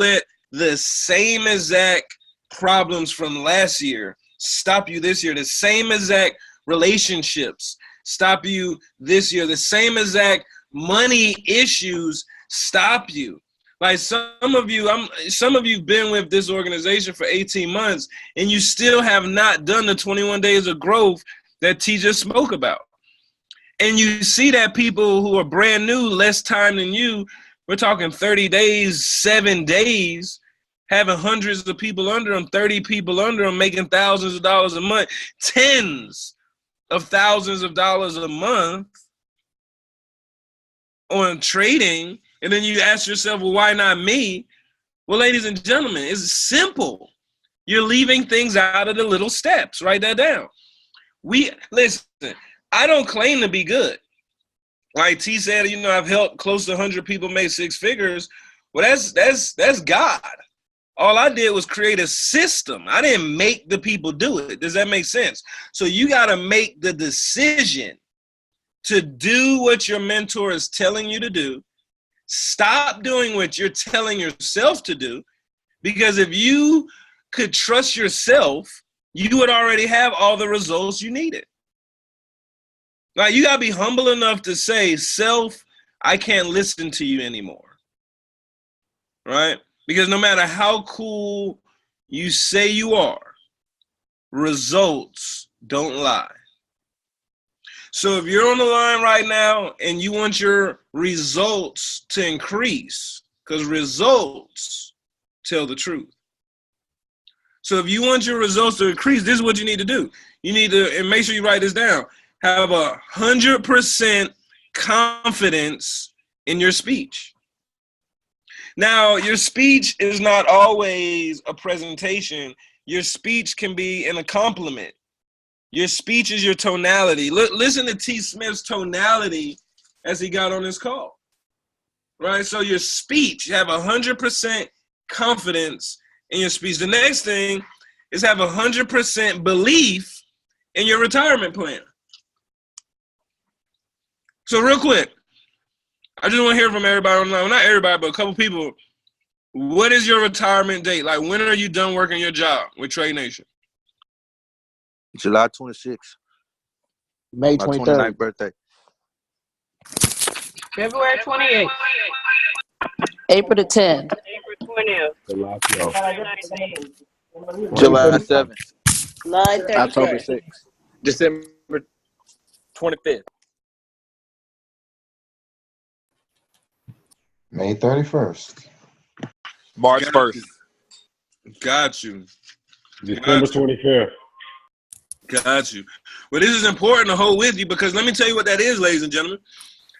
let the same exact problems from last year stop you this year. The same exact relationships stop you this year. The same exact money issues stop you. Like some of you've been with this organization for 18 months and you still have not done the 21 days of growth that T just spoke about. And you see that people who are brand new, less time than you, we're talking 30 days, 7 days, having hundreds of people under them, 30 people under them, making thousands of dollars a month, tens of thousands of dollars a month on trading. And then you ask yourself, well, why not me? Well, ladies and gentlemen, it's simple. You're leaving things out of the little steps. Write that down. Listen, I don't claim to be good. Like T said, I've helped close to 100 people make six figures. Well, that's God. All I did was create a system. I didn't make the people do it. Does that make sense? So you got to make the decision to do what your mentor is telling you to do. Stop doing what you're telling yourself to do, because if you could trust yourself, you would already have all the results you needed. Like, you got to be humble enough to say, self, I can't listen to you anymore. Right? Because no matter how cool you say you are, results don't lie. So if you're on the line right now and you want your results to increase, because results tell the truth. So if you want your results to increase, this is what you need to do. You need to, and make sure you write this down, have 100% confidence in your speech. Now, your speech is not always a presentation. Your speech can be in a compliment. Your speech is your tonality. Listen to T. Smith's tonality as he got on this call, right? So your speech, have 100% confidence in your speech. The next thing is have 100% belief in your retirement plan. So real quick, I just want to hear from everybody online. Well, not everybody, but a couple people. What is your retirement date? Like, when are you done working your job with Trade Nation? July 26th. May 23rd. My 29th birthday. February 28th. April the 10th. April 20th. July 7th. July 31st. October 6th. December 25th. May 31st. March 1st. Got you. December 25th. Got you. Well, this is important to hold with you, because let me tell you what that is, ladies and gentlemen.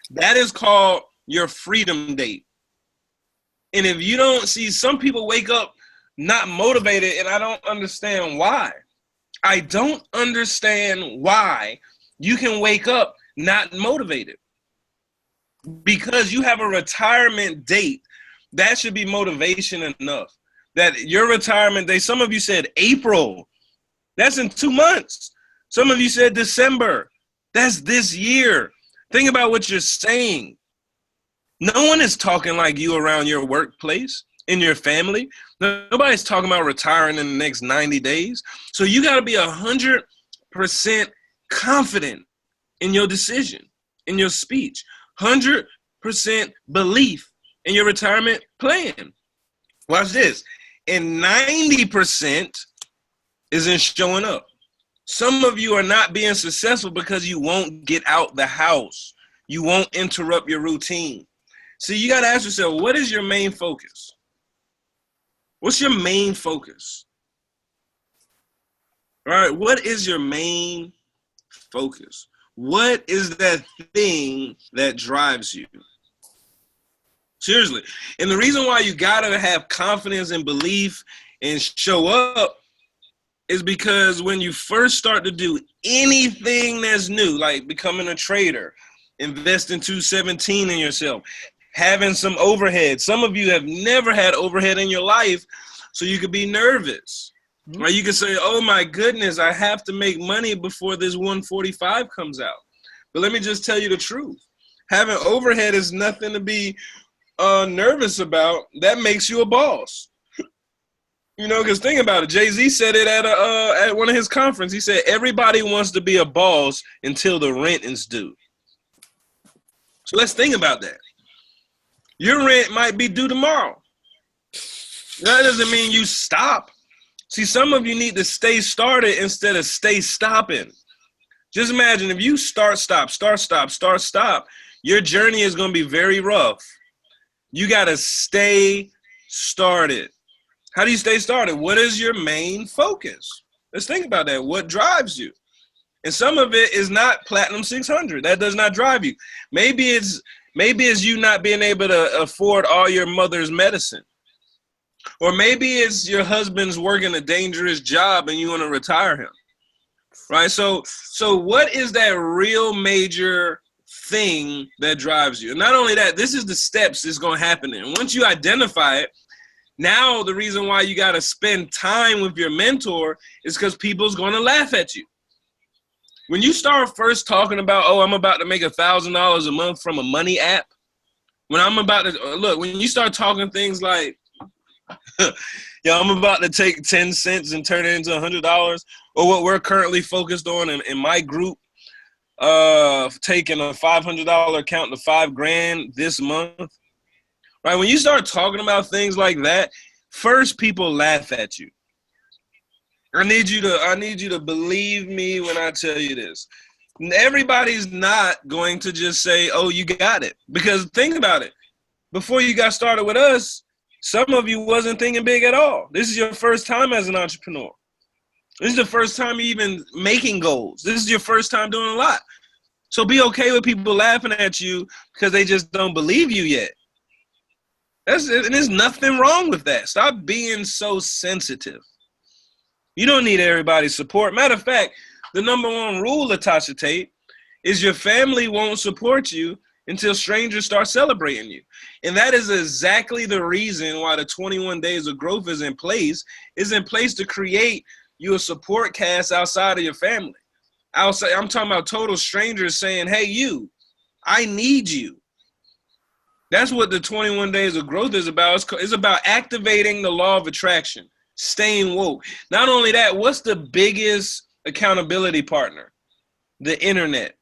That is called your freedom date. And if you don't see, some people wake up not motivated, and I don't understand why. I don't understand why you can wake up not motivated. Because you have a retirement date, that should be motivation enough. That your retirement date, some of you said April. That's in 2 months. Some of you said December. That's this year. Think about what you're saying. No one is talking like you around your workplace, in your family. Nobody's talking about retiring in the next 90 days. So you got to be 100% confident in your decision, in your speech. 100% belief in your retirement plan. Watch this. And 90% is in showing up. Some of you are not being successful because you won't get out the house. You won't interrupt your routine. So you got to ask yourself, what is your main focus? What's your main focus? All right, what is your main focus? What is that thing that drives you? Seriously. And the reason why you got to have confidence and belief and show up is because when you first start to do anything that's new, like becoming a trader, investing $217 in yourself, having some overhead. Some of you have never had overhead in your life, so you could be nervous. Right? You could say, oh my goodness, I have to make money before this 145 comes out. But let me just tell you the truth. Having overhead is nothing to be nervous about, that makes you a boss. You know, because think about it. Jay-Z said it at one of his conferences. He said, everybody wants to be a boss until the rent is due. So let's think about that. Your rent might be due tomorrow. That doesn't mean you stop. See, some of you need to stay started instead of stay stopping. Just imagine if you start, stop, your journey is going to be very rough. You got to stay started. How do you stay started? What is your main focus? Let's think about that. What drives you? And some of it is not Platinum 600. That does not drive you. Maybe it's you not being able to afford all your mother's medicine. Or maybe it's your husband's working a dangerous job and you want to retire him. Right? So what is that real major thing that drives you? And not only that, this is the steps it's going to happen in. Once you identify it, now the reason why you got to spend time with your mentor is because people's going to laugh at you. When you start first talking about, oh, I'm about to make $1,000 a month from a money app, when you start talking things like, I'm about to take 10 cents and turn it into $100, or what we're currently focused on in my group, taking a $500 account to $5,000 this month. Right? When you start talking about things like that, first people laugh at you. I need you to believe me when I tell you this. Everybody's not going to just say, oh, you got it. Because think about it. Before you got started with us, some of you wasn't thinking big at all. This is your first time as an entrepreneur. This is the first time you're even making goals. This is your first time doing a lot. So be okay with people laughing at you because they just don't believe you yet. And there's nothing wrong with that. Stop being so sensitive. You don't need everybody's support. Matter of fact, the number one rule, Latasha Tate, is your family won't support you until strangers start celebrating you. And that is exactly the reason why the 21 days of growth is in place to create you a support cast outside of your family. I'm talking about total strangers saying, hey, you, I need you. That's what the 21 days of growth is about. It's about activating the law of attraction, staying woke. Not only that, what's the biggest accountability partner? The internet.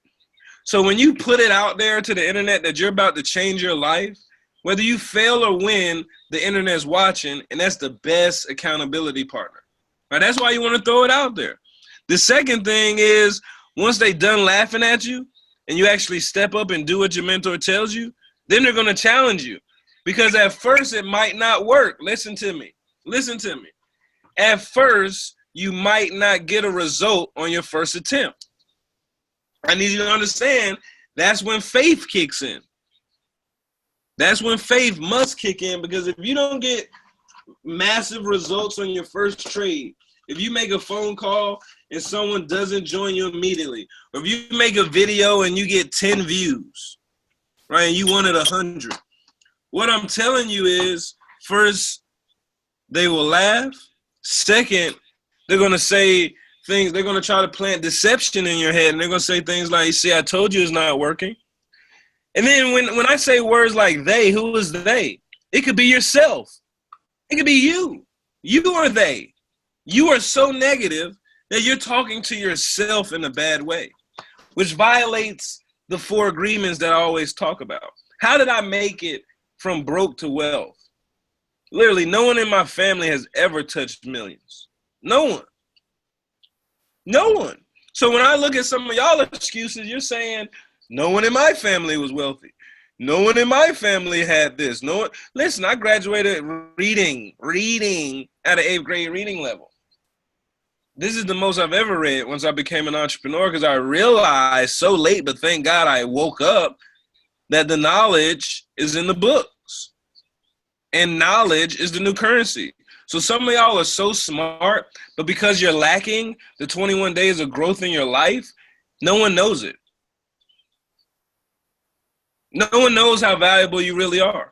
So when you put it out there to the internet that you're about to change your life, whether you fail or win, the internet's watching, and that's the best accountability partner. Right? That's why you want to throw it out there. The second thing is, once they done laughing at you and you actually step up and do what your mentor tells you, then they're going to challenge you. Because at first it might not work. Listen to me. At first, you might not get a result on your first attempt. I need you to understand that's when faith kicks in. That's when faith must kick in, because if you don't get massive results on your first trade, if you make a phone call and someone doesn't join you immediately, or if you make a video and you get 10 views, right, and you wanted 100, what I'm telling you is, first, they will laugh. Second, they're going to say things, they're going to try to plant deception in your head, and they're going to say things like, see, I told you it's not working. And then when I say words like they, who is they? It could be yourself. It could be you. You are they. You are so negative that you're talking to yourself in a bad way, which violates the 4 agreements that I always talk about. How did I make it from broke to wealth? Literally, no one in my family has ever touched millions. No one. No one. So when I look at some of y'all excuses, you're saying, no one in my family was wealthy. No one in my family had this. No one. Listen, I graduated reading at an 8th grade reading level. This is the most I've ever read once I became an entrepreneur, because I realized so late, but thank God I woke up, that the knowledge is in the books. And knowledge is the new currency. So some of y'all are so smart, but because you're lacking the 21 days of growth in your life, no one knows it. No one knows how valuable you really are.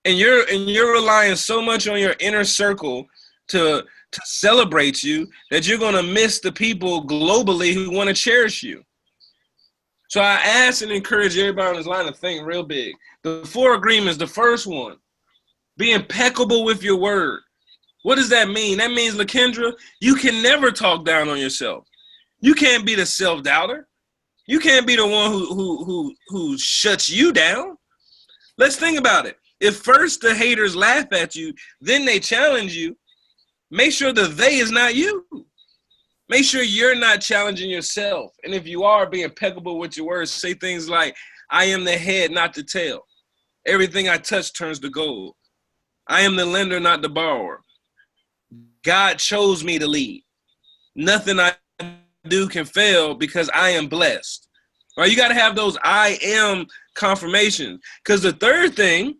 And you're relying so much on your inner circle to celebrate you that you're going to miss the people globally who want to cherish you. So I ask and encourage everybody on this line to think real big. The 4 agreements, the first one, be impeccable with your word. What does that mean? That means, LaKendra, you can never talk down on yourself. You can't be the self-doubter. You can't be the one who shuts you down. Let's think about it. If first the haters laugh at you, then they challenge you, make sure the they is not you. Make sure you're not challenging yourself. And if you are, be impeccable with your words. Say things like, I am the head, not the tail. Everything I touch turns to gold. I am the lender, not the borrower. God chose me to lead. Nothing I do can fail because I am blessed. Right? You got to have those I am confirmations. Because the third thing,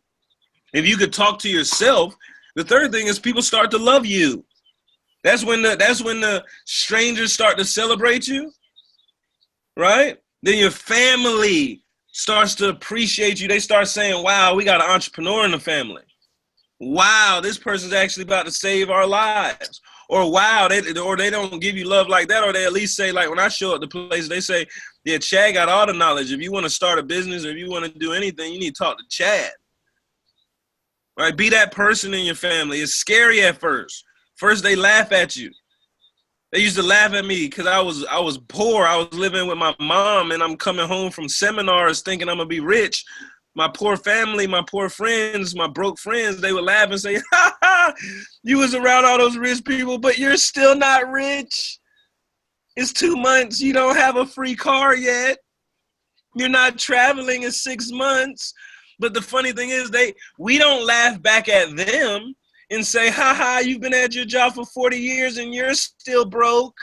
if you could talk to yourself, the third thing is people start to love you. That's when the strangers start to celebrate you, right? Then your family starts to appreciate you. They start saying, wow, we got an entrepreneur in the family. Wow, this person's actually about to save our lives. Or wow, they don't give you love like that. Or they at least say, like when I show up to places, they say, yeah, Chad got all the knowledge. If you want to start a business or if you want to do anything, you need to talk to Chad. Right? Be that person in your family. It's scary at first. First, they laugh at you. They used to laugh at me because I was poor. I was living with my mom, and I'm coming home from seminars thinking I'm going to be rich. My poor family, my poor friends, my broke friends, they would laugh and say, ha ha, you was around all those rich people, but you're still not rich. It's 2 months. You don't have a free car yet. You're not traveling in 6 months. But the funny thing is we don't laugh back at them and say, ha ha, you've been at your job for 40 years and you're still broke.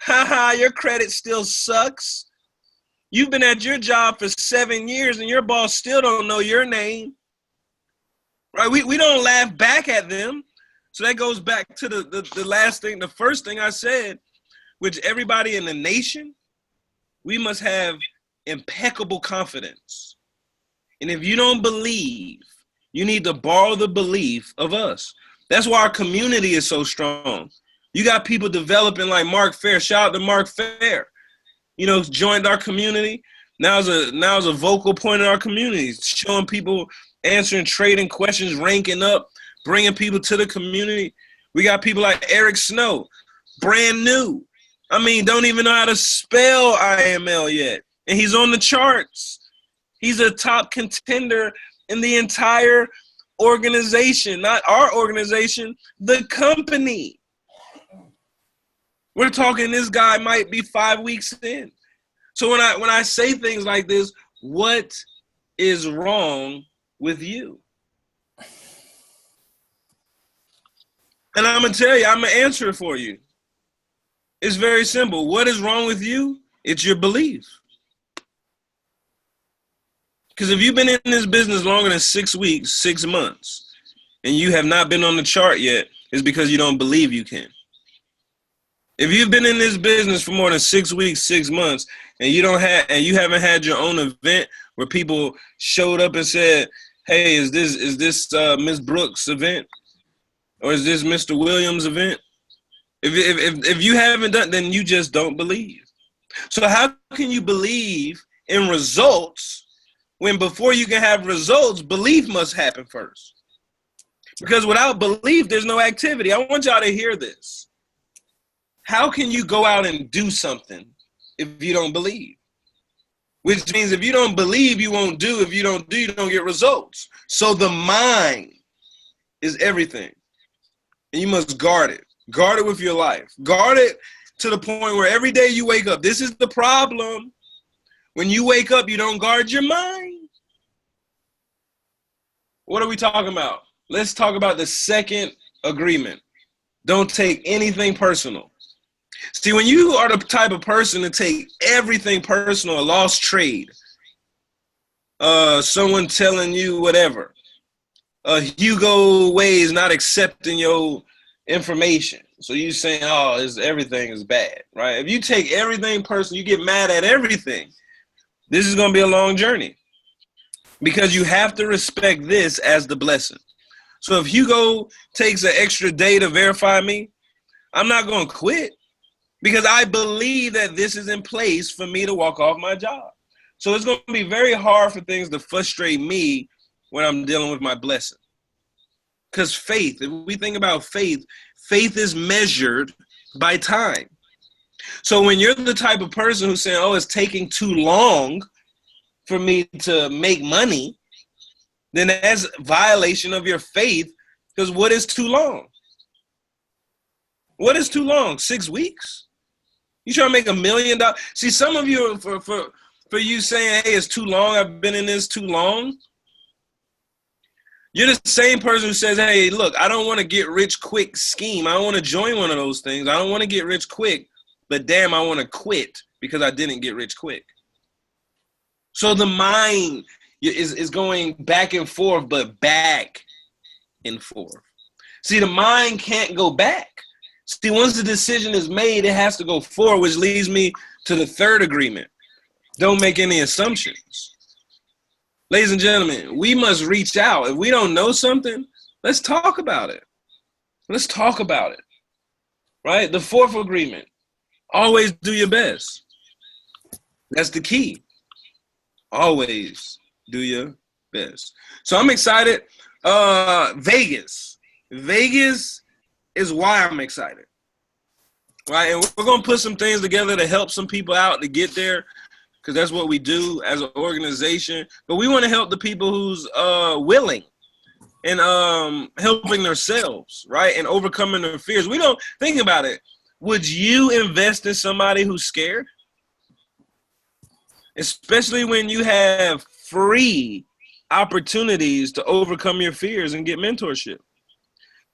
Ha ha, your credit still sucks. You've been at your job for 7 years and your boss still don't know your name. Right? We don't laugh back at them. So that goes back to the last thing, the first thing I said, which everybody in the nation, we must have impeccable confidence. And if you don't believe, you need to borrow the belief of us. That's why our community is so strong. You got people developing like Mark Fair. Shout out to Mark Fair. You know, joined our community. Now is a vocal point in our community, showing people, answering trading questions, ranking up, bringing people to the community. We got people like Eric Snow, brand new. I mean, don't even know how to spell IML yet. And he's on the charts. He's a top contender in the entire organization, not our organization, the company. We're talking this guy might be 5 weeks in. So when I say things like this, what is wrong with you? And I'm going to tell you, I'm going to answer it for you. It's very simple. What is wrong with you? It's your belief. Because if you've been in this business longer than 6 weeks, 6 months, and you have not been on the chart yet, it's because you don't believe you can. If you've been in this business for more than 6 weeks, 6 months, and you haven't had your own event where people showed up and said, "Hey, is this Miss Brooks' event, or is this Mr. Williams' event?" If you haven't done, then you just don't believe. So how can you believe in results when before you can have results, belief must happen first? Because without belief, there's no activity. I want y'all to hear this. How can you go out and do something if you don't believe? Which means if you don't believe, you won't do. If you don't do, you don't get results. So the mind is everything. And you must guard it. Guard it with your life. Guard it to the point where every day you wake up. This is the problem. When you wake up, you don't guard your mind. What are we talking about? Let's talk about the second agreement. Don't take anything personal. See, when you are the type of person to take everything personal, a lost trade, someone telling you whatever, Hugo Ways not accepting your information. So you saying, oh, everything is bad, right? If you take everything personal, you get mad at everything. This is going to be a long journey because you have to respect this as the blessing. So if Hugo takes an extra day to verify me, I'm not going to quit because I believe that this is in place for me to walk off my job. So it's going to be very hard for things to frustrate me when I'm dealing with my blessing. Because faith, if we think about faith, faith is measured by time. So when you're the type of person who's saying, oh, it's taking too long for me to make money, then that's a violation of your faith. Because what is too long? What is too long? 6 weeks? You trying to make $1 million? See, some of you, for you saying, hey, it's too long, I've been in this too long, you're the same person who says, hey, look, I don't want to get rich quick scheme. I don't want to join one of those things. I don't want to get rich quick, but damn, I want to quit because I didn't get rich quick. So the mind is going back and forth, but back and forth. See, the mind can't go back. See, once the decision is made, it has to go forward, which leads me to the third agreement. Don't make any assumptions. Ladies and gentlemen, we must reach out. If we don't know something, let's talk about it. Let's talk about it, right? The fourth agreement, always do your best. That's the key. Always do your best. So I'm excited. Vegas. Vegas is why I'm excited, right? And we're going to put some things together to help some people out to get there, because that's what we do as an organization. But we want to help the people who's willing and helping themselves, right, and overcoming their fears. We don't think about it. Would you invest in somebody who's scared? Especially when you have free opportunities to overcome your fears and get mentorship.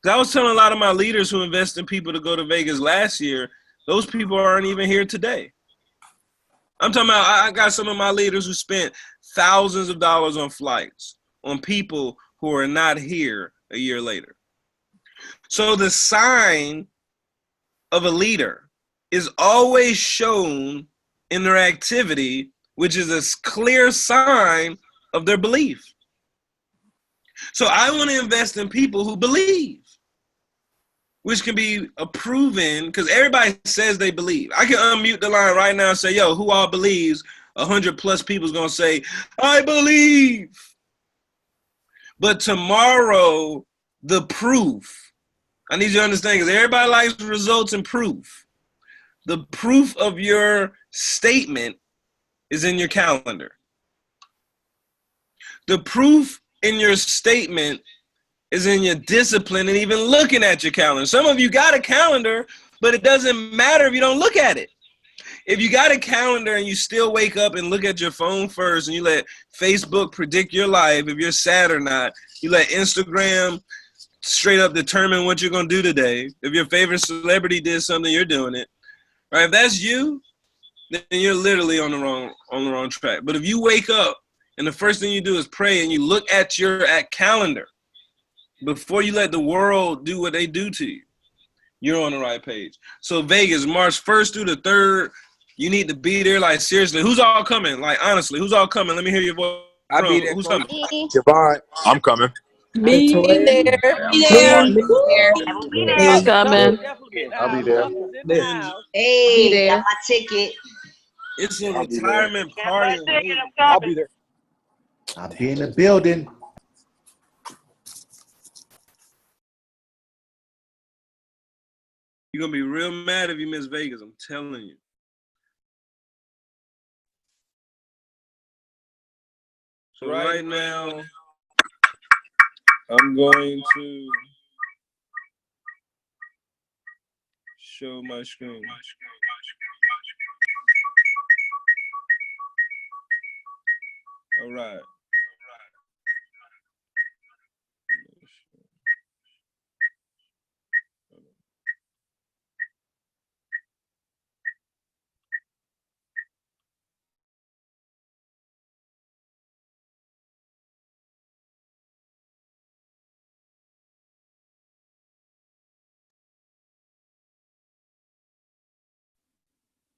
I was telling a lot of my leaders who invest in people to go to Vegas last year, those people aren't even here today. I'm talking about, I got some of my leaders who spent thousands of dollars on flights, on people who are not here a year later. So the sign of a leader is always shown in their activity, which is a clear sign of their belief. So I want to invest in people who believe, which can be proven, because everybody says they believe. I can unmute the line right now and say, yo, who all believes? 100 plus people is going to say, I believe. But tomorrow, the proof, I need you to understand, because everybody likes results and proof. The proof of your statement is in your calendar. The proof in your statement is in your discipline and even looking at your calendar. Some of you got a calendar, but it doesn't matter if you don't look at it. If you got a calendar and you still wake up and look at your phone first and you let Facebook predict your life, if you're sad or not, you let Instagram straight up determine what you're going to do today. If your favorite celebrity did something, you're doing it. Right? If that's you, then you're literally on the wrong track. But if you wake up and the first thing you do is pray and you look at your calendar, before you let the world do what they do to you, you're on the right page. So Vegas, March 1st through the 3rd, you need to be there. Like, seriously, who's all coming? Like, honestly, who's all coming? Let me hear your voice. I'll be there. Who's coming? Javon. I'm coming. Me there. Be there. there. I will be there. I'm coming. I'll be there. Be Hey, got there. my ticket. It's a I'll be there. retirement Got my party. ticket, I'm I'll coming. be there. I'll be in the building. You're going to be real mad if you miss Vegas. I'm telling you. So right now, I'm going to show my screen. All right.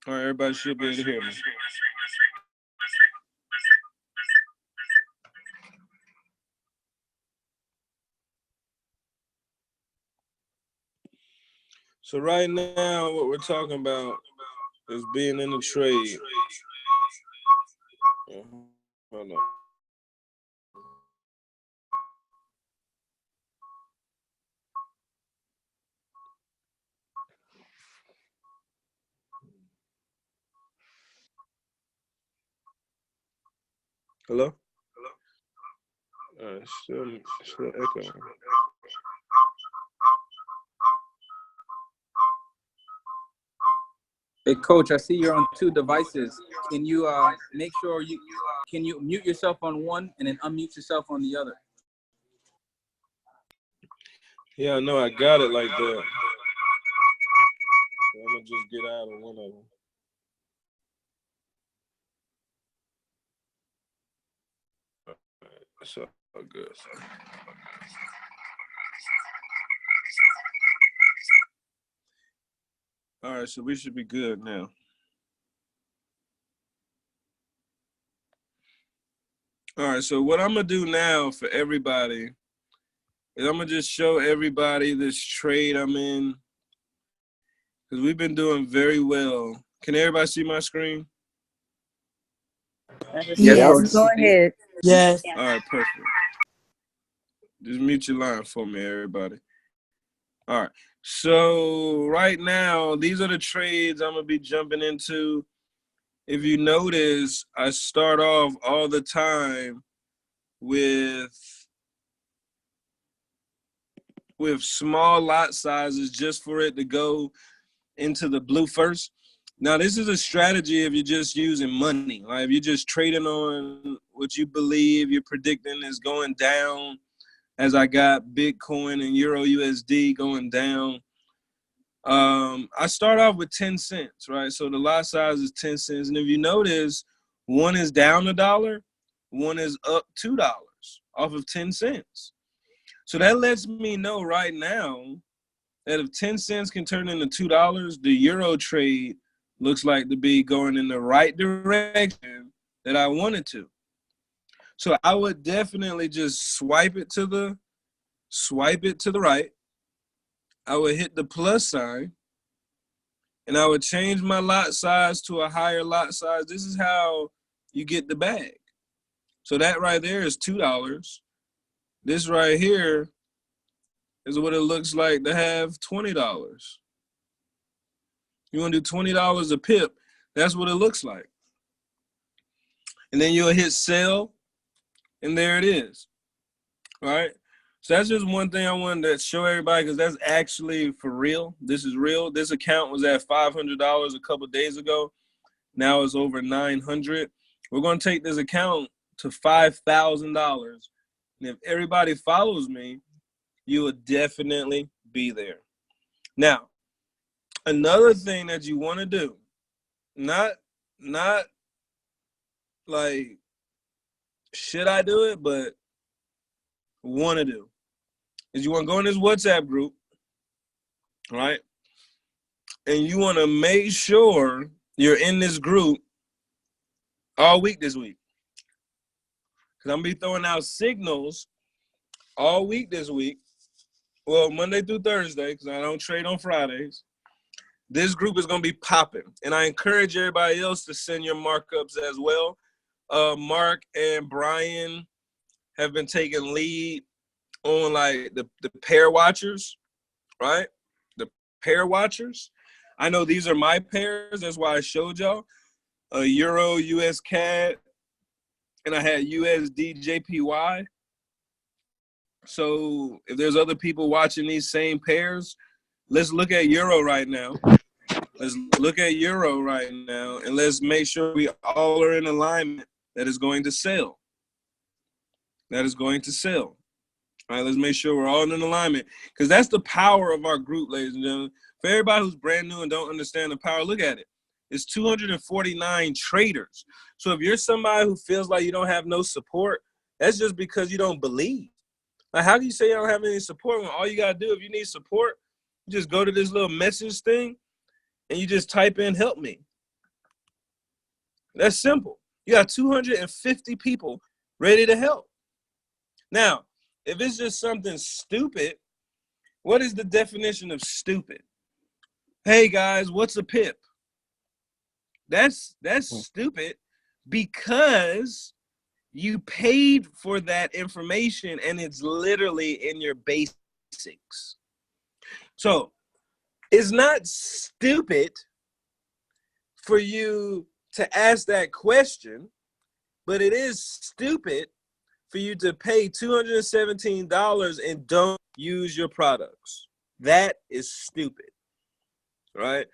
All right, everybody should be able to hear me. So right now, what we're talking about is being in the trade. Hold on. Hello? Still echoing. Hey, Coach, I see you're on 2 devices. Can you make sure can you mute yourself on one and then unmute yourself on the other? Yeah, no, I got it like that. So I'm gonna just get out of one of them. It's all good. All right, so we should be good now. All right, so what I'm gonna do now for everybody is I'm gonna just show everybody this trade I'm in, because we've been doing very well. Can everybody see my screen? Yes, go ahead. Yes. All right, perfect. Just mute your line for me, everybody. All right, so right now, these are the trades I'm gonna be jumping into. If you notice, I start off all the time with small lot sizes just for it to go into the blue first. Now, this is a strategy if you're just using money. Like if you're just trading on what you believe you're predicting is going down, as I got Bitcoin and Euro USD going down. I start off with 10 cents, right? So the lot size is 10 cents. And if you notice, one is down $1, one is up $2 off of 10 cents. So that lets me know right now that if 10 cents can turn into $2, the Euro trade looks like to be going in the right direction that I wanted to. So I would definitely just swipe it to the right. I would hit the plus sign, and I would change my lot size to a higher lot size. This is how you get the bag. So that right there is $2. This right here is what it looks like to have $20. You want to do $20 a pip, that's what it looks like. And then you'll hit sell, and there it is, right? So that's just one thing I wanted to show everybody, because that's actually for real. This is real. This account was at $500 a couple days ago. Now it's over $900. We're going to take this account to $5,000. And if everybody follows me, you will definitely be there. Now, another thing that you want to do, not like, should I do it, but want to do, is you want to go in this WhatsApp group, right? And you want to make sure you're in this group all week this week. Because I'm going to be throwing out signals all week this week. Well, Monday through Thursday, because I don't trade on Fridays. This group is going to be popping. And I encourage everybody else to send your markups as well. Mark and Brian have been taking lead on like the pair watchers, right? The pair watchers. I know these are my pairs. That's why I showed y'all. Euro, US CAD, and I had USD JPY. So if there's other people watching these same pairs, let's look at Euro right now. Let's look at Euro right now, and let's make sure we all are in alignment that is going to sell. That is going to sell. All right, let's make sure we're all in alignment, because that's the power of our group, ladies and gentlemen. For everybody who's brand new and don't understand the power, look at it. It's 249 traders. So if you're somebody who feels like you don't have no support, that's just because you don't believe. Like, how can you say you don't have any support when all you got to do, if you need support, you just go to this little message thing and you just type in help me. That's simple. You got 250 people ready to help. Now, if it's just something stupid, what is the definition of stupid? Hey guys, what's a pip? That's stupid, because You paid for that information, and it's literally in your basics. So it's not stupid for you to ask that question, but it is stupid for you to pay $217 and don't use your products. That is stupid, right?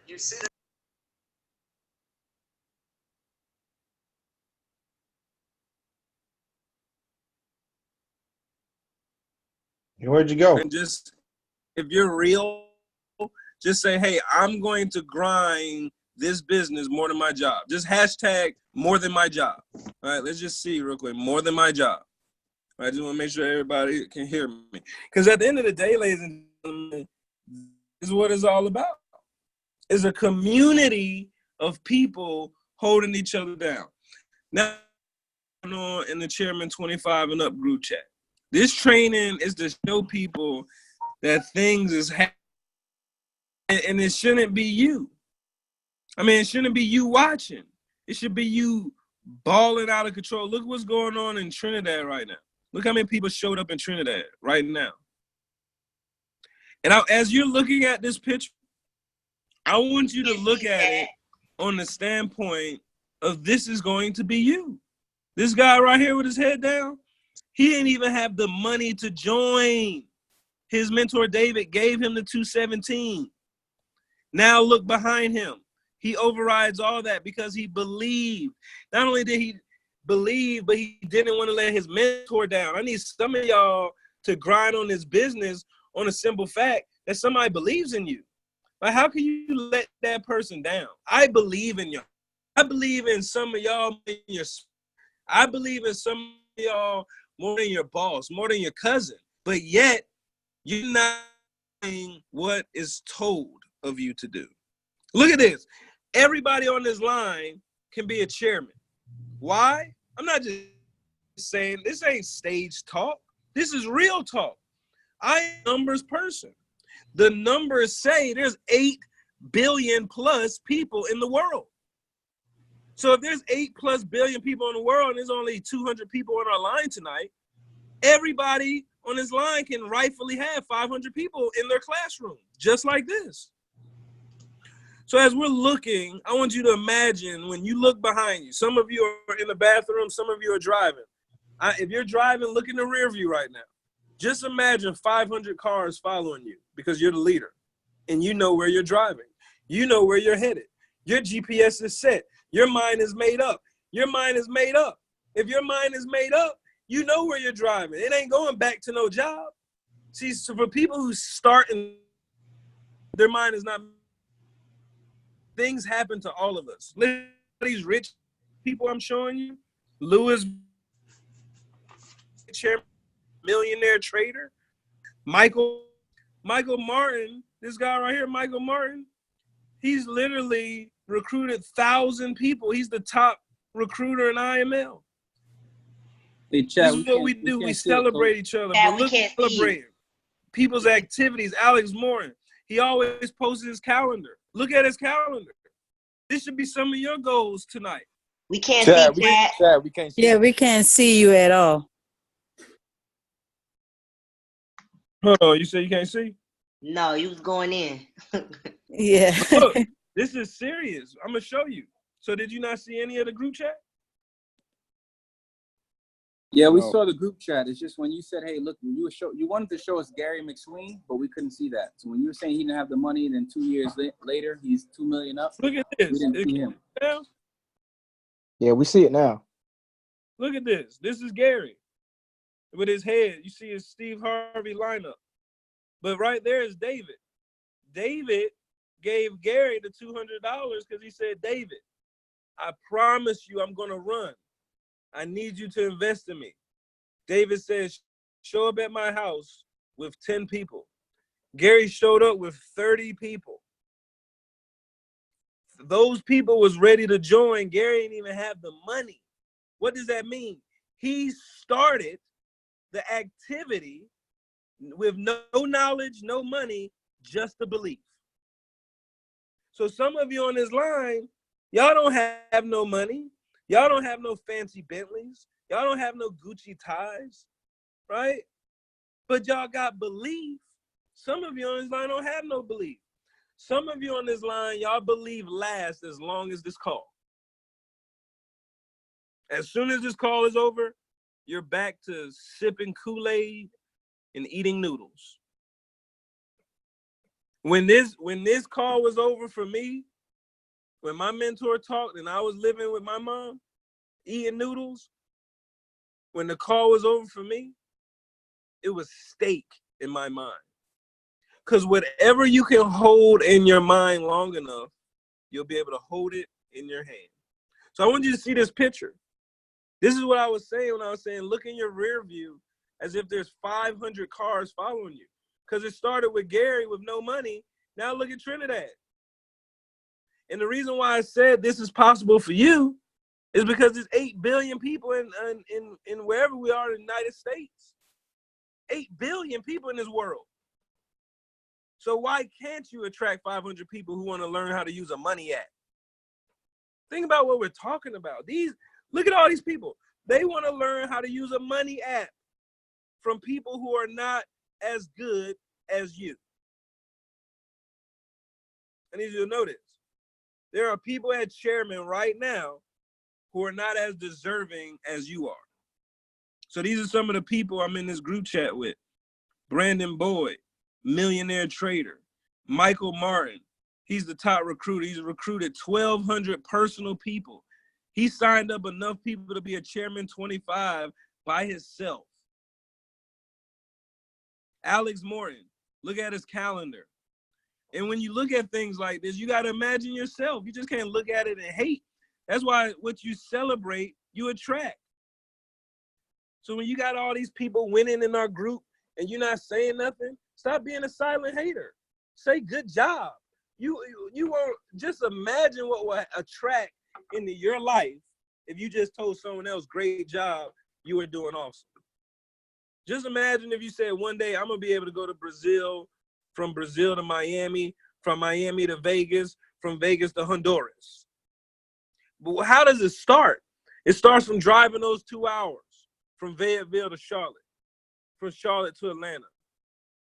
You see that? Where'd you go? And just, if you're real, just say, hey, I'm going to grind this business more than my job. Just hashtag more than my job. All right, let's just see real quick. More than my job. I just want to make sure everybody can hear me. Because at the end of the day, ladies and gentlemen, this is what it's all about. It's a community of people holding each other down. Now, in the Chairman 25 and Up group chat. This training is to show people that things is happening, and it shouldn't be you. I mean, it shouldn't be you watching. It should be you balling out of control. Look what's going on in Trinidad right now. Look how many people showed up in Trinidad right now. And as you're looking at this picture, I want you to look at it on the standpoint of this is going to be you. This guy right here with his head down, he didn't even have the money to join. His mentor, David, gave him the 217. Now look behind him. He overrides all that because he believed. Not only did he believe, but he didn't want to let his mentor down. I need some of y'all to grind on this business on a simple fact that somebody believes in you. Like, how can you let that person down? I believe in y'all. I believe in some of y'all. I believe in some of y'all more than your boss, more than your cousin. But yet, you're not doing what is told of you to do. Look at this. Everybody on this line can be a chairman. Why? I'm not just saying this ain't stage talk. This is real talk. I am a numbers person. The numbers say there's 8 billion plus people in the world. So if there's 8+ billion people in the world and there's only 200 people on our line tonight, everybody on this line can rightfully have 500 people in their classroom, just like this. So as we're looking, I want you to imagine when you look behind you, some of you are in the bathroom, some of you are driving. If you're driving, look in the rear view right now. Just imagine 500 cars following you because you're the leader and you know where you're driving. You know where you're headed. Your GPS is set. Your mind is made up. Your mind is made up. If your mind is made up, you know where you're driving. It ain't going back to no job. See, so for people who start and their mind is not, things happen to all of us. Look at these rich people I'm showing you. Lewis, chairman, millionaire trader. Michael Martin, this guy right here, Michael Martin, he's literally recruited 1,000 people. He's the top recruiter in IML. Hey, Chad, this is what we do. We celebrate each other. Yeah, but look, celebrate people's activities. Alex Morton, he always posts his calendar. Look at his calendar. This should be some of your goals tonight. We can't Chad, see that. Chad, we can't see. Yeah, we can't see you at all. Hold on, you say you can't see? No, you was going in. Yeah. Look, this is serious. I'm gonna show you. So did you not see any of the group chat? Yeah, we saw the group chat. It's just when you said, hey, look, you wanted to show us Gary McSween, but we couldn't see that. So when you were saying he didn't have the money, then 2 years later, he's $2 million up. Look at this. We didn't see him. Yeah, we see it now. Look at this. This is Gary with his head. You see his Steve Harvey lineup. But right there is David. David gave Gary the $200 because he said, David, I promise you I'm going to run. I need you to invest in me. David says, show up at my house with 10 people. Gary showed up with 30 people. Those people was ready to join. Gary didn't even have the money. What does that mean? He started the activity with no knowledge, no money, just the belief. So some of you on this line, y'all don't have no money. Y'all don't have no fancy Bentleys. Y'all don't have no Gucci ties, right? But y'all got belief. Some of you on this line don't have no belief. Some of you on this line, y'all believe lasts as long as this call. As soon as this call is over, you're back to sipping Kool-Aid and eating noodles. When this call was over for me, when my mentor talked and I was living with my mom, eating noodles, when the call was over for me, it was steak in my mind. Because whatever you can hold in your mind long enough, you'll be able to hold it in your hand. So I want you to see this picture. This is what I was saying when I was saying, look in your rear view as if there's 500 cars following you. Because it started with Gary with no money. Now look at Trinidad. And the reason why I said this is possible for you is because there's 8 billion people in wherever we are in the United States. 8 billion people in this world. So why can't you attract 500 people who want to learn how to use a money app? Think about what we're talking about. Look at all these people. They want to learn how to use a money app from people who are not as good as you. I need you to know this. There are people at Chairman right now who are not as deserving as you are. So these are some of the people I'm in this group chat with. Brandon Boyd, millionaire trader. Michael Martin, he's the top recruiter. He's recruited 1,200 personal people. He signed up enough people to be a Chairman 25 by himself. Alex Morton, look at his calendar. And when you look at things like this, you got to imagine yourself. You just can't look at it and hate. That's why what you celebrate, you attract. So when you got all these people winning in our group and you're not saying nothing, stop being a silent hater. Say good job. You won't just imagine what will attract into your life if you just told someone else, great job, you were doing awesome. Just imagine if you said one day, I'm going to be able to go to Brazil, from Brazil to Miami, from Miami to Vegas, from Vegas to Honduras. But how does it start? It starts from driving those 2 hours from Fayetteville to Charlotte, from Charlotte to Atlanta.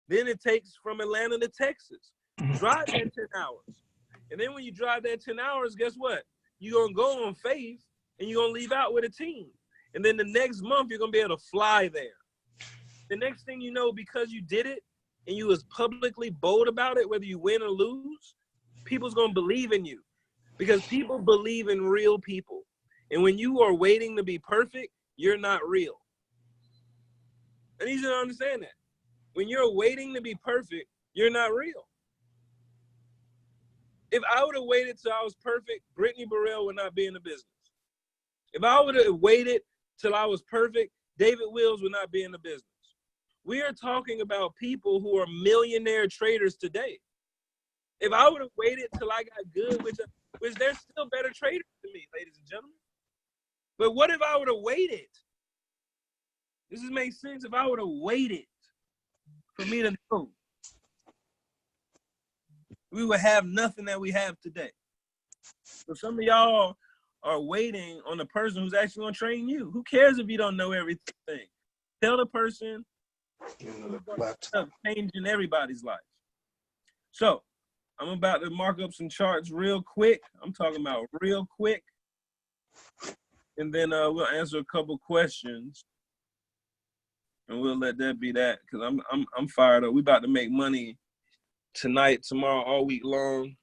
Then it takes from Atlanta to Texas. Drive that 10 hours. And then when you drive that 10 hours, guess what? You're going to go on faith and you're going to leave out with a team. And then the next month, you're going to be able to fly there. The next thing you know, because you did it and you was publicly bold about it, whether you win or lose, people's going to believe in you because people believe in real people. And when you are waiting to be perfect, you're not real. I need you to understand that. When you're waiting to be perfect, you're not real. If I would have waited till I was perfect, Brittany Burrell would not be in the business. If I would have waited till I was perfect, David Wills would not be in the business. We are talking about people who are millionaire traders today. If I would have waited till I got good, which they're still better traders than me, ladies and gentlemen. But what if I would have waited? This makes sense. If I would have waited for me to know, we would have nothing that we have today. So some of y'all are waiting on the person who's actually going to train you. Who cares if you don't know everything? Tell the person changing everybody's life. So I'm about to mark up some charts real quick. I'm talking about real quick. And then we'll answer a couple questions. And we'll let that be that because I'm fired up. We about to make money tonight, tomorrow, all week long.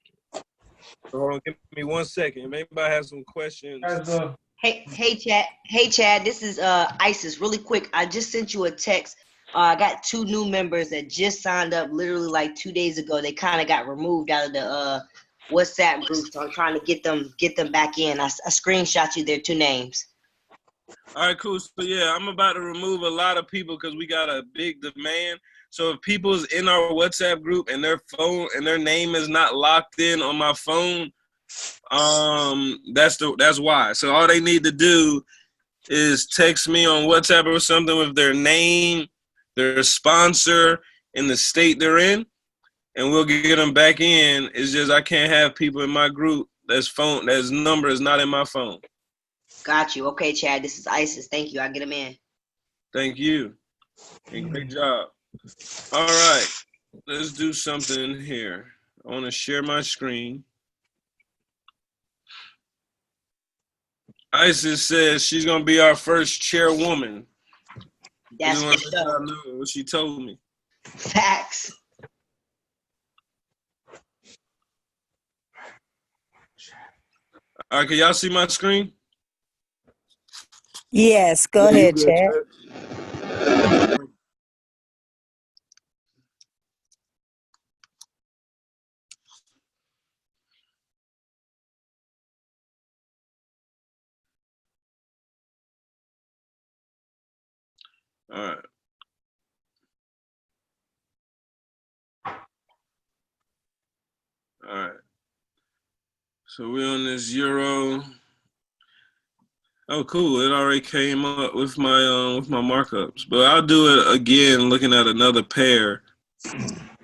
So hold on, give me 1 second. Maybe I have some questions. Hey, Chad. This is Isis. Really quick, I just sent you a text. I got 2 new members that just signed up literally like 2 days ago. They kind of got removed out of the WhatsApp group, so I'm trying to get them back in. I screenshot you their 2 names. All right, cool. So yeah, I'm about to remove a lot of people because we got a big demand. So if people's in our WhatsApp group and their phone and their name is not locked in on my phone, that's why. So all they need to do is text me on WhatsApp or something with their name, their sponsor, and the state they're in. and we'll get them back in. It's just I can't have people in my group that's number is not in my phone. Got you. Okay, Chad. This is Isis. Thank you. I'll get him in. Thank you. And great job. All right. Let's do something here. I want to share my screen. Isis says she's going to be our first chairwoman. That's what sure. What she told me. Facts. All right, can y'all see my screen? Yes, go ahead, Chad. All right. All right. So we're on this euro. Oh, cool! It already came up with my markups, but I'll do it again, looking at another pair,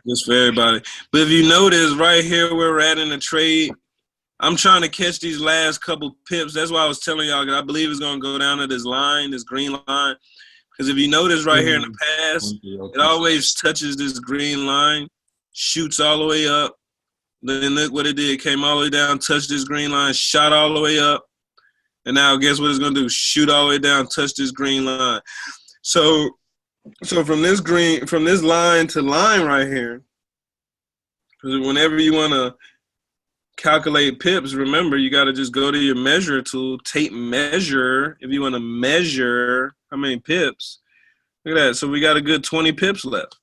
just for everybody. But if you notice, right here where we're at in the trade, I'm trying to catch these last couple pips. That's why I was telling y'all, I believe it's gonna go down to this line, this green line. Because if you notice right here in the past, it always touches this green line, shoots all the way up. Then look what it did. Came all the way down, touched this green line, shot all the way up. And now guess what it's going to do? Shoot all the way down, touch this green line. So from this line to line right here, because whenever you want to calculate pips, remember, you got to just go to your measure tool, tape measure, if you want to measure how many pips. Look at that. So we got a good 20 pips left.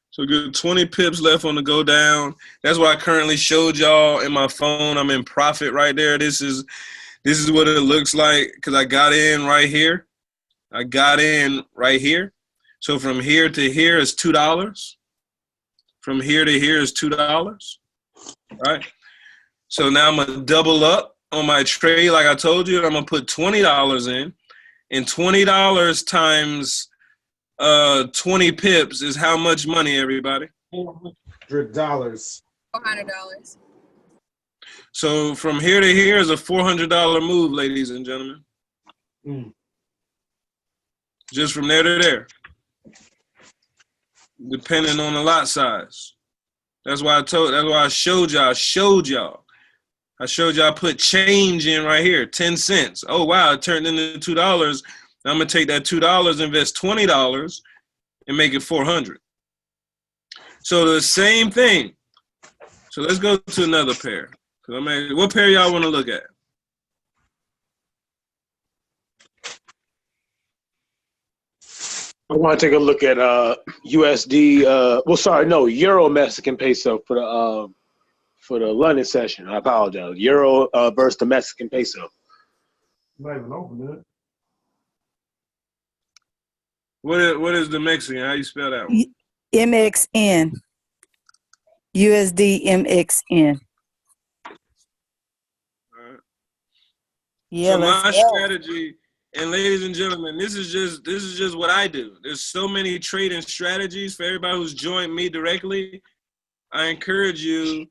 So good 20 pips left on the go down. That's why I currently showed y'all in my phone. I'm in profit right there. This is what it looks like because I got in right here. So from here to here is $2. From here to here is $2. Right? So now I'm going to double up on my trade like I told you. I'm going to put $20 in. And $20 times 20 pips is how much money, everybody? $400. $400. So from here to here is a $400 move, ladies and gentlemen. Just from there to there. Depending on the lot size. That's why I showed y'all. I put change in right here, 10 cents. Oh wow, it turned into $2. I'm gonna take that $2, invest $20, and make it $400. So the same thing. So let's go to another pair. What pair y'all want to look at? I want to take a look at USD. Euro Mexican peso for the London session. I apologize. Euro versus the Mexican peso. Not even open it. What is the Mexican? How you spell that one? MXN. USD MXN. All right. Yeah, so my strategy, and ladies and gentlemen, this is just what I do. There's so many trading strategies for everybody who's joined me directly. I encourage you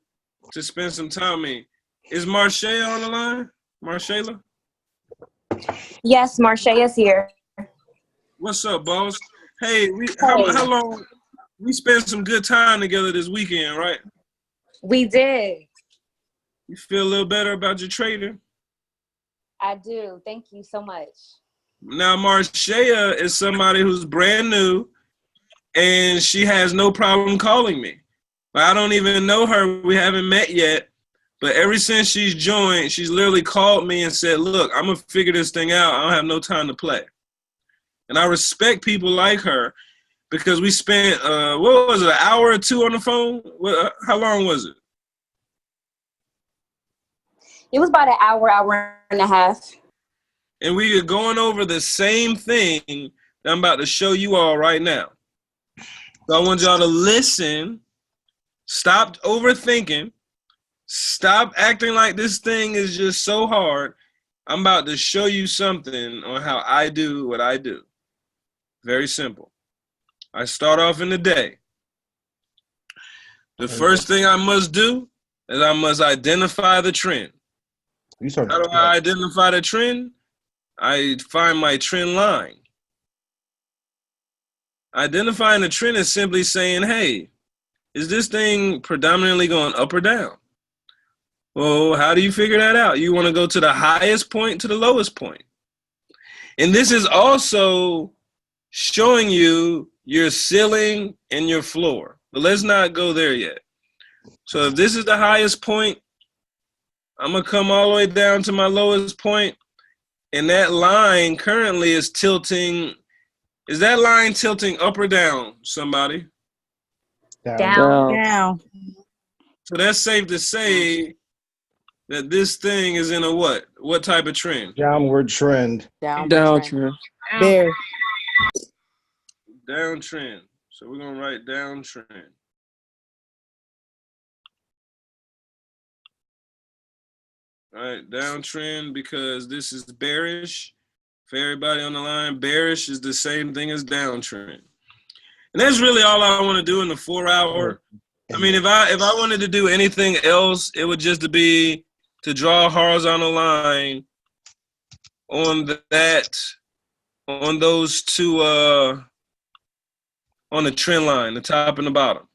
to spend some time with me. Is Marche on the line? Marshayla? Yes, Marche is here. What's up, boss? Hey, how long? We spent some good time together this weekend, right? We did. You feel a little better about your trading? I do. Thank you so much. Now, Marcia is somebody who's brand new, and she has no problem calling me. I don't even know her. We haven't met yet. But ever since she's joined, she's literally called me and said, look, I'm going to figure this thing out. I don't have no time to play. And I respect people like her because we spent, what was it, an hour or two on the phone? How long was it? It was about an hour and a half. And we are going over the same thing that I'm about to show you all right now. So I want y'all to listen, stop overthinking, stop acting like this thing is just so hard. I'm about to show you something on how I do what I do. Very simple. I start off in the day. The first thing I must do is I must identify the trend. How do I identify the trend? I find my trend line. Identifying the trend is simply saying, hey, is this thing predominantly going up or down? Well, how do you figure that out? You want to go to the highest point to the lowest point. And this is also showing you your ceiling and your floor. But let's not go there yet. So if this is the highest point, I'm going to come all the way down to my lowest point, and that line currently is tilting. Is that line tilting up or down, somebody? Down. So that's safe to say that this thing is in a what? What type of trend? Downward trend. Downtrend. Bear. Downtrend. So we're going to write downtrend. All right, downtrend because this is bearish. For everybody on the line, bearish is the same thing as downtrend. And that's really all I want to do in the 4 hour. I mean, if I wanted to do anything else, it would just be to draw a horizontal line on those two, on the trend line, the top and the bottom.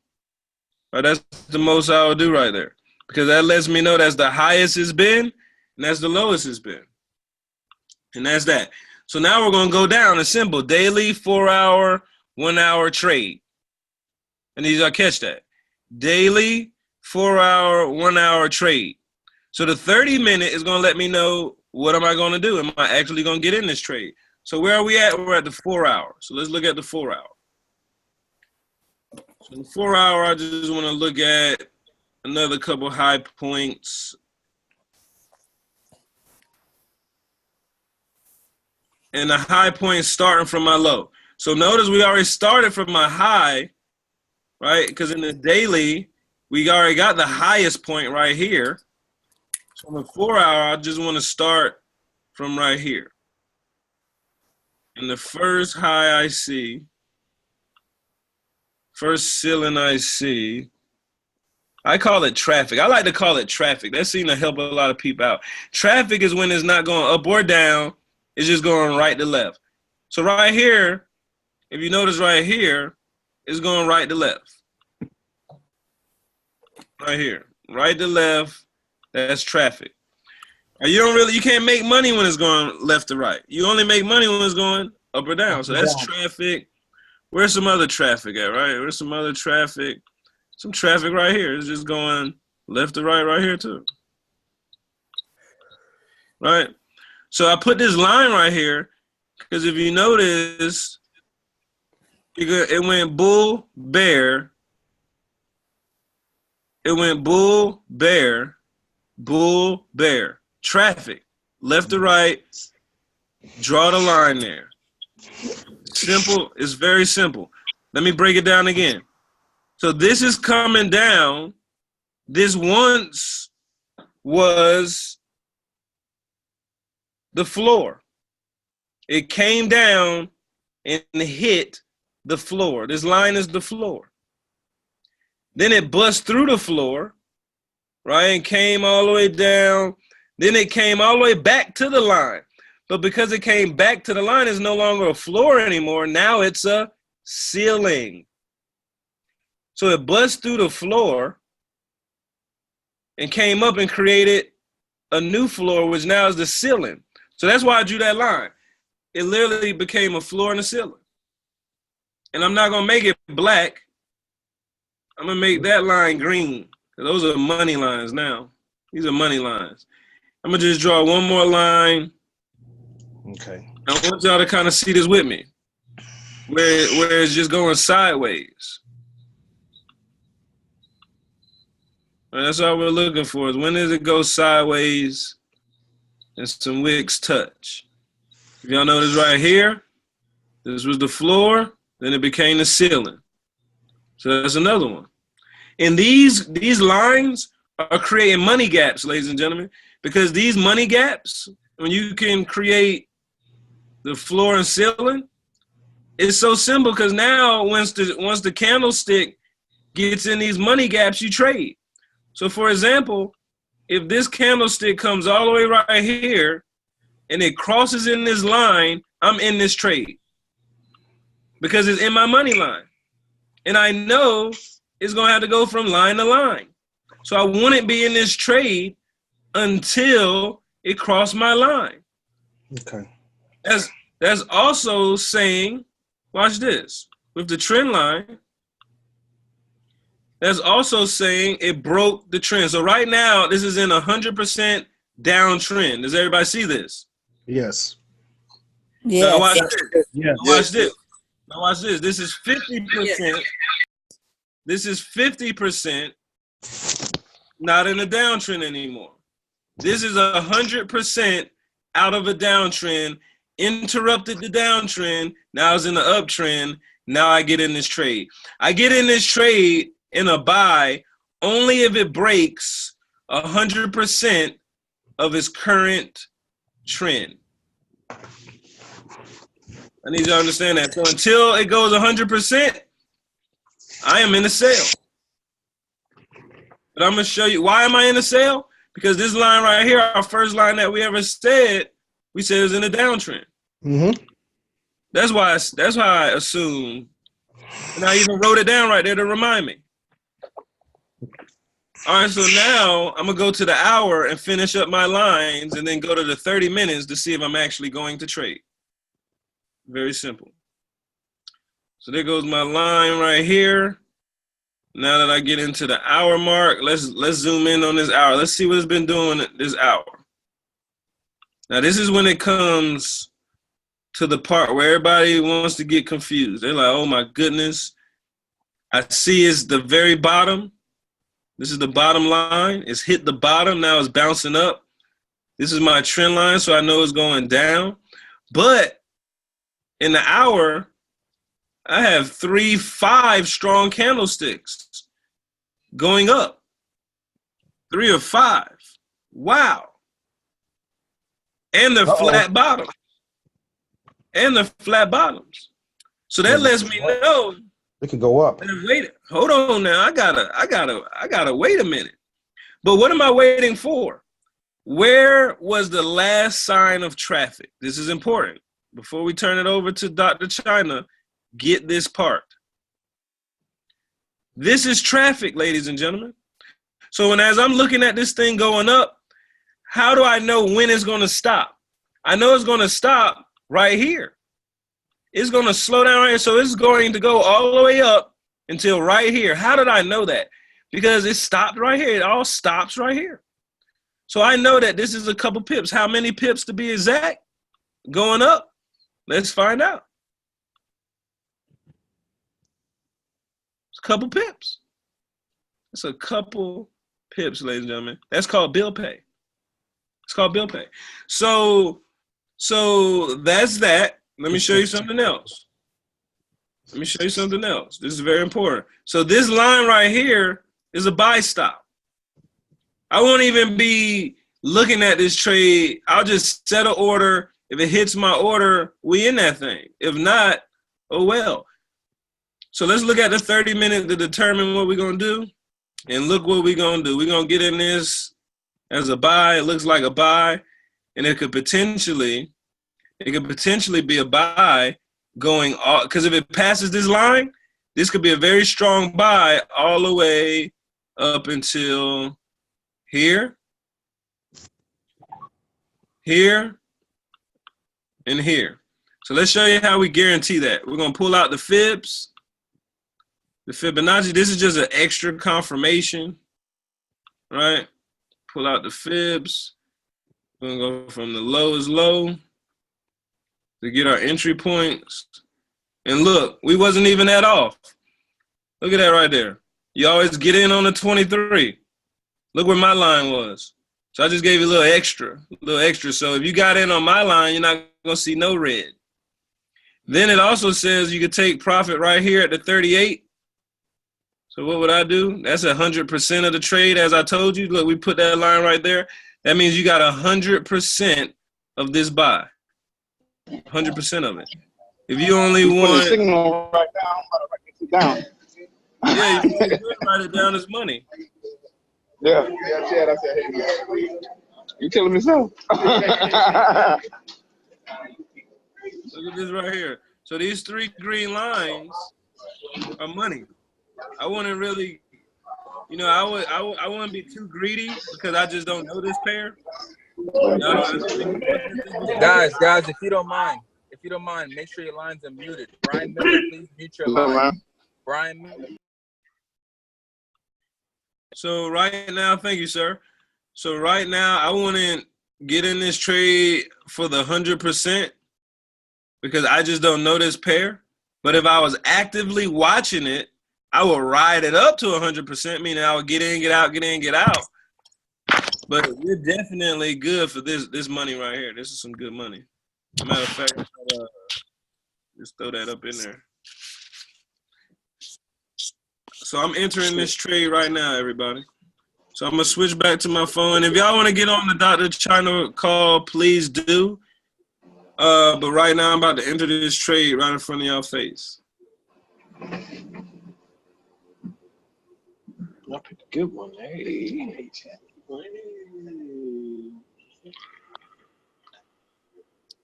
All right, that's the most I would do right there. Because that lets me know that's the highest it's been, and that's the lowest it's been. And that's that. So now we're going to go down a simple daily 4 hour, 1 hour trade. And these, I catch that. Daily 4 hour, 1 hour trade. So the 30-minute is going to let me know what am I going to do? Am I actually going to get in this trade? So where are we at? We're at the 4 hour. So let's look at the 4 hour. So the 4 hour, I just want to look at another couple high points. And the high point starting from my low. So notice we already started from my high, right? Because in the daily, we already got the highest point right here. So in the 4 hour, I just want to start from right here. And the first high I see, first ceiling I see, I call it traffic. I like to call it traffic. That seems to help a lot of people out. Traffic is when it's not going up or down. It's just going right to left. So right here, if you notice right here, it's going right to left. Right here, right to left, that's traffic. Now you can't make money when it's going left to right. You only make money when it's going up or down. So that's traffic. Where's some other traffic at, right? Where's some other traffic? Some traffic right here. It's just going left to right here too. Right? So I put this line right here because if you notice, it went bull, bear. It went bull, bear, bull, bear. Traffic, left to right, draw the line there. Simple, it's very simple. Let me break it down again. So this is coming down. This once was the floor. It came down and hit the floor. This line is the floor. Then it bust through the floor, right, and came all the way down. Then it came all the way back to the line. But because it came back to the line, it's no longer a floor anymore. Now it's a ceiling. So it bust through the floor and came up and created a new floor, which now is the ceiling. So that's why I drew that line. It literally became a floor and a ceiling. And I'm not going to make it black. I'm going to make that line green. Those are money lines now. These are money lines. I'm going to just draw one more line. Okay. I want y'all to kind of see this with me. Where it's just going sideways. And that's all we're looking for is when does it go sideways and some wicks touch. If y'all notice right here, this was the floor, then it became the ceiling. So that's another one. And these lines are creating money gaps, ladies and gentlemen, because these money gaps, when you can create the floor and ceiling, it's so simple because now once the candlestick gets in these money gaps, you trade. So for example, if this candlestick comes all the way right here and it crosses in this line, I'm in this trade because it's in my money line. And I know it's going to have to go from line to line. So I wouldn't be in this trade until it crossed my line. Okay. That's also saying, watch this, with the trend line, that's also saying it broke the trend. So right now, this is in 100% downtrend. Does everybody see this? Yes. Now watch Yes. this. Yes. Now watch this. Now watch this. This is 50%. This is 50% not in a downtrend anymore. This is 100% out of a downtrend, interrupted the downtrend. Now it's in the uptrend. Now I get in this trade. I get in this trade in a buy only if it breaks 100% of its current trend. I need you to understand that. So until it goes 100%, I am in a sale. But I'm going to show you, why am I in a sale? Because this line right here, our first line that we ever said, we said it was in a downtrend. Mm-hmm. That's why I assume, and I even wrote it down right there to remind me. All right, so now I'm going to go to the hour and finish up my lines and then go to the 30 minutes to see if I'm actually going to trade. Very simple. So there goes my line right here. Now that I get into the hour mark, let's zoom in on this hour. Let's see what it's been doing this hour. Now this is when it comes to the part where everybody wants to get confused. They're like, oh my goodness. I see it's the very bottom. This is the bottom line. It's hit the bottom. Now it's bouncing up. This is my trend line, so I know it's going down. But in the hour, I have 5 strong candlesticks going up. 3 or 5. Wow. And the flat bottom. And the flat bottoms. So that lets me know. It could go up. Wait, hold on now. I gotta wait a minute. But what am I waiting for? Where was the last sign of traffic? This is important. Before we turn it over to Dr. China, get this part. This is traffic, ladies and gentlemen. So as I'm looking at this thing going up, how do I know when it's going to stop? I know it's going to stop right here. It's going to slow down right here. So it's going to go all the way up until right here. How did I know that? Because it stopped right here. It all stops right here. So I know that this is a couple pips. How many pips to be exact? Going up? Let's find out. It's a couple pips. It's a couple pips, ladies and gentlemen. That's called bill pay. It's called bill pay. So that's that. Let me show you something else. Let me show you something else. This is very important. So this line right here is a buy stop. I won't even be looking at this trade. I'll just set an order. If it hits my order, we in that thing. If not, oh well. So let's look at the 30 minutes to determine what we're going to do. And look what we're going to do. We're going to get in this as a buy. It looks like a buy. And it could potentially be a buy going all, because if it passes this line, this could be a very strong buy all the way up until here, here, and here. So let's show you how we guarantee that. We're going to pull out the fibs, the Fibonacci. This is just an extra confirmation, right? Pull out the fibs. We're going to go from the lowest low to get our entry points. And look, we wasn't even that off. Look at that right there. You always get in on the 23. Look where my line was. So I just gave you a little extra. So if you got in on my line, you're not going to see no red. Then it also says you could take profit right here at the 38. So what would I do? That's 100% of the trade, as I told you. Look, we put that line right there. That means you got 100% of this buy. 100% of it. If you only want signal right now, I'm about to write this down. Yeah, you should write it down as money. Yeah. Yeah, Chad, I said, hey, man. You telling me so? Look at this right here. So these 3 green lines are money. I wouldn't really, you know, I wouldn't be too greedy because I just don't know this pair. I don't think you looked at this before. Guys, if you don't mind, make sure your lines are muted. Brian Miller, please mute your line. Brian. So right now, thank you, sir. So right now, I wouldn't get in this trade for the 100% because I just don't know this pair. But if I was actively watching it, I would ride it up to 100%, meaning I would get in, get out, get in, get out. But we're definitely good for this money right here. This is some good money. Matter of fact, just throw that up in there. So I'm entering this trade right now, everybody. So I'm going to switch back to my phone. If y'all want to get on the Dr. China call, please do. But right now, I'm about to enter this trade right in front of y'all face. I picked a good one. Hey. So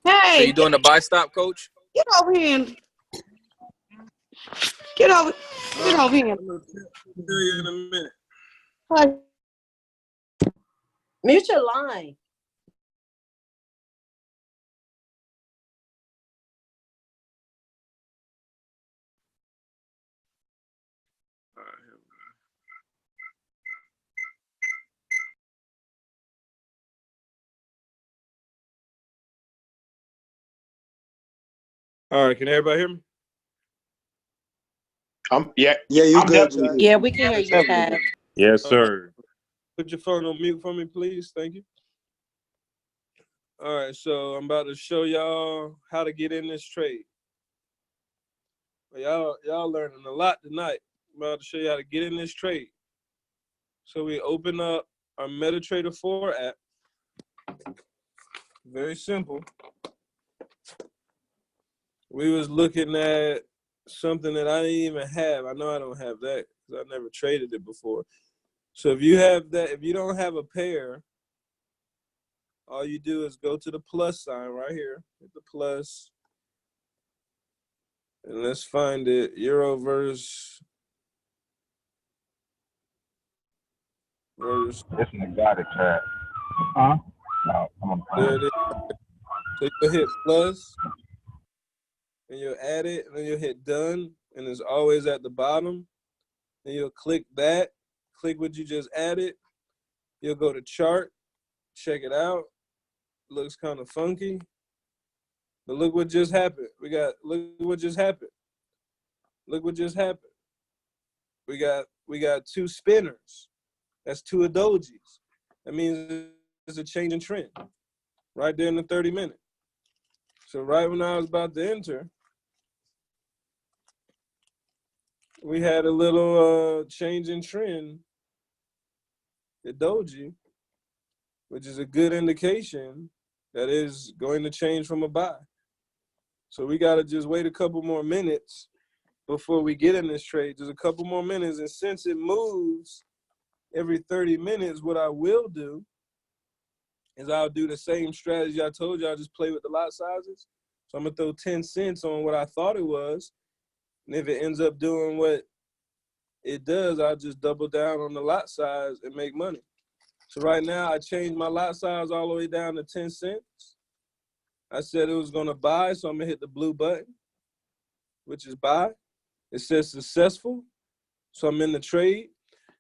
Hey, you doing the buy stop, coach? get over here and get over here. I'm going to tell you in a minute. Hey, mute your line. All right, here we go. All right, can everybody hear me? Yeah, you I'm good, definitely G. Yeah, we can hear you, definitely Chad. good. Yes, sir. Put your phone on mute for me, please. Thank you. All right, so I'm about to show y'all how to get in this trade. Y'all learning a lot tonight. I'm about to show you how to get in this trade. So we open up our MetaTrader 4 app. Very simple. We was looking at something that I didn't even have. I know I don't have that because I never traded it before. So if you have that, if you don't have a pair, all you do is go to the plus sign right here. Hit the plus. And let's find it. Euro versus This an exotic chat. Huh? No, I'm on there it is. So you'll hit plus, and you'll add it, and then you'll hit done, and it's always at the bottom. Then you'll click that, click what you just added. You'll go to chart, check it out. Looks kind of funky, but look what just happened. Look what just happened. Look what just happened. We got 2 spinners. That's 2 dojis. That means it's a change in trend right there in the 30 minute. So right when I was about to enter, we had a little change in trend, the doji, which is a good indication that is going to change from a buy. So we got to just wait a couple more minutes before we get in this trade. Just a couple more minutes. And since it moves every 30 minutes, what I will do is I'll do the same strategy I told you. I'll just play with the lot sizes. So I'm going to throw 10 cents on what I thought it was. And if it ends up doing what it does, I'll just double down on the lot size and make money. So right now, I changed my lot size all the way down to 10 cents. I said it was going to buy, so I'm going to hit the blue button, which is buy. It says successful, so I'm in the trade.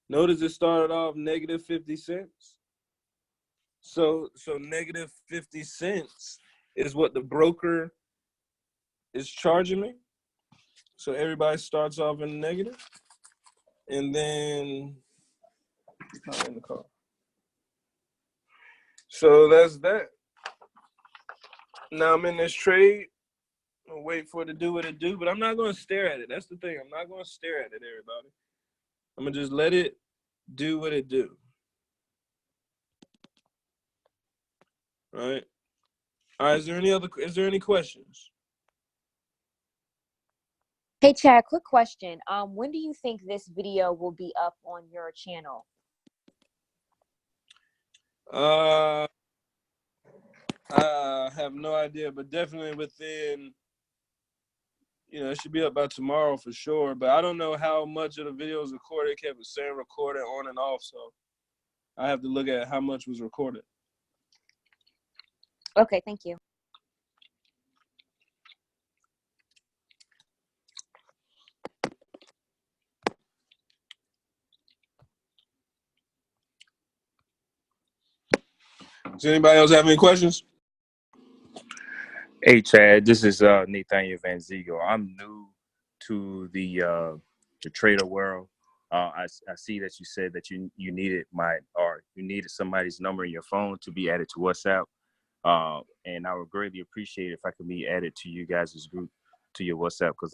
Notice it started off negative 50 cents. So negative 50 cents is what the broker is charging me. So everybody starts off in the negative. And then, I'm in the car. So that's that. Now I'm in this trade. I'll wait for it to do what it do, but I'm not going to stare at it. That's the thing. I'm not going to stare at it, everybody. I'm going to just let it do what it do. All right. All right. Is there any questions? Hey Chad, quick question. When do you think this video will be up on your channel? I have no idea, but definitely within, it should be up by tomorrow for sure. But I don't know how much of the video is recorded. It kept saying recorded on and off, so I have to look at how much was recorded. Okay, thank you. Does anybody else have any questions? Hey, Chad, this is Nathaniel Van Ziegel. I'm new to the trader world. I see that you said that you needed somebody's number in your phone to be added to WhatsApp. And I would greatly appreciate if I could be added to you guys' group, to your WhatsApp, because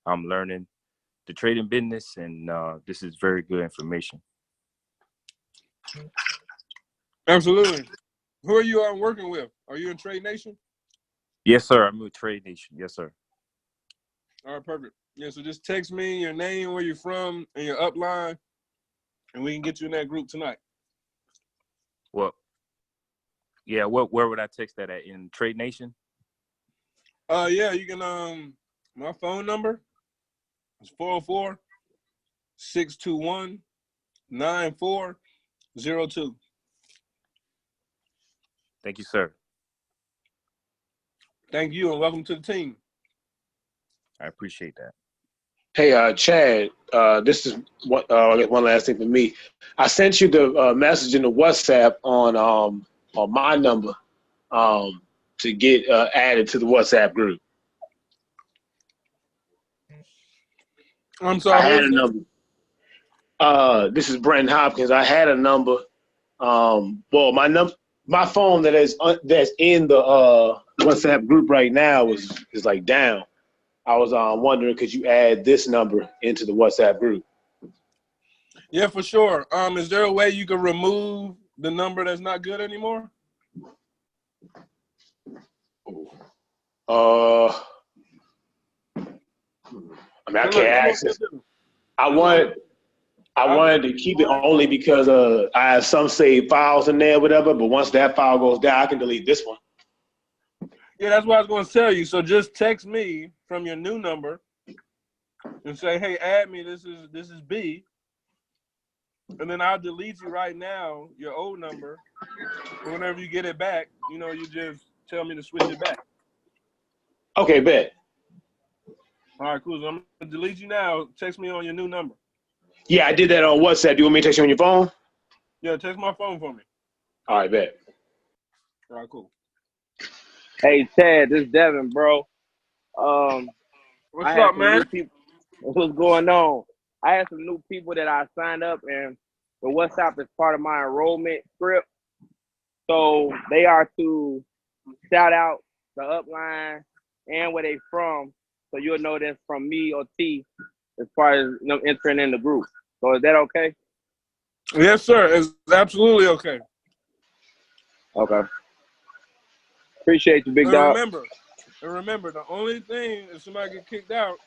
I'm learning the trading business, and this is very good information. Absolutely. Who are you working with? Are you in Trade Nation? Yes, sir. I'm with TradeNation. Yes, sir. All right, perfect. Yeah, so just text me your name, where you're from, and your upline, and we can get you in that group tonight. Well, yeah. Where would I text that at? In Trade Nation? Yeah, you can. My phone number is 404-621-9402. Thank you, sir. Thank you, and welcome to the team. I appreciate that. Hey, Chad, this is one last thing for me. I sent you the message in the WhatsApp on my number to get added to the WhatsApp group. I'm sorry. I had a number. This is Brent Hopkins. I had a number. My phone that's in the WhatsApp group right now is like down. I was wondering, could you add this number into the WhatsApp group? Yeah, for sure. Is there a way you can remove the number that's not good anymore? I mean, I can't access. I wanted to keep it only because I have some saved files in there, whatever. But once that file goes down, I can delete this one. Yeah, that's what I was going to tell you. So just text me from your new number and say, "Hey, add me. This is B," and then I'll delete you right now, your old number. And whenever you get it back, you just tell me to switch it back. Okay, bet. All right, cool. So I'm gonna delete you now. Text me on your new number. Yeah, I did that on WhatsApp. Do you want me to text you on your phone? Yeah, text my phone for me. All right, bet. All right, cool. Hey, Chad, this is Devin, bro. What's up, man? What's going on? I had some new people that I signed up, and the WhatsApp is part of my enrollment script. So they are to shout out the upline and where they from, so you'll know that's from me or T as far as them entering in the group. So is that okay? Yes, sir. It's absolutely okay. Okay. Appreciate you, big dog. Remember, the only thing if somebody get kicked out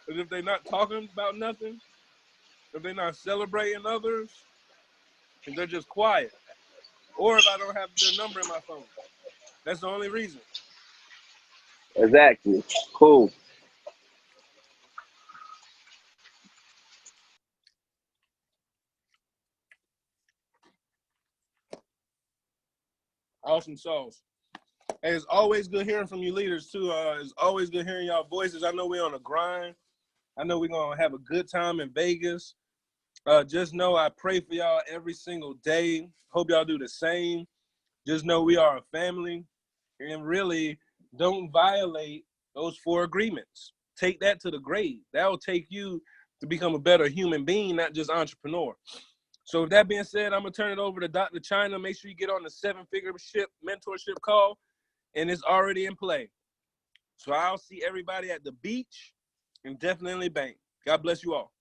is if they're not talking about nothing, if they're not celebrating others, if they're just quiet, or if I don't have their number in my phone. That's the only reason. Exactly. Cool. Awesome sauce. Hey, it's always good hearing from you leaders, too. It's always good hearing y'all voices. I know we're on a grind. I know we're going to have a good time in Vegas. Just know I pray for y'all every single day. Hope y'all do the same. Just know we are a family. And really, don't violate those 4 agreements. Take that to the grave. That will take you to become a better human being, not just entrepreneur. So with that being said, I'm going to turn it over to Dr. China. Make sure you get on the 7-figure mentorship call, and it's already in play. So I'll see everybody at the beach and definitely bank. God bless you all.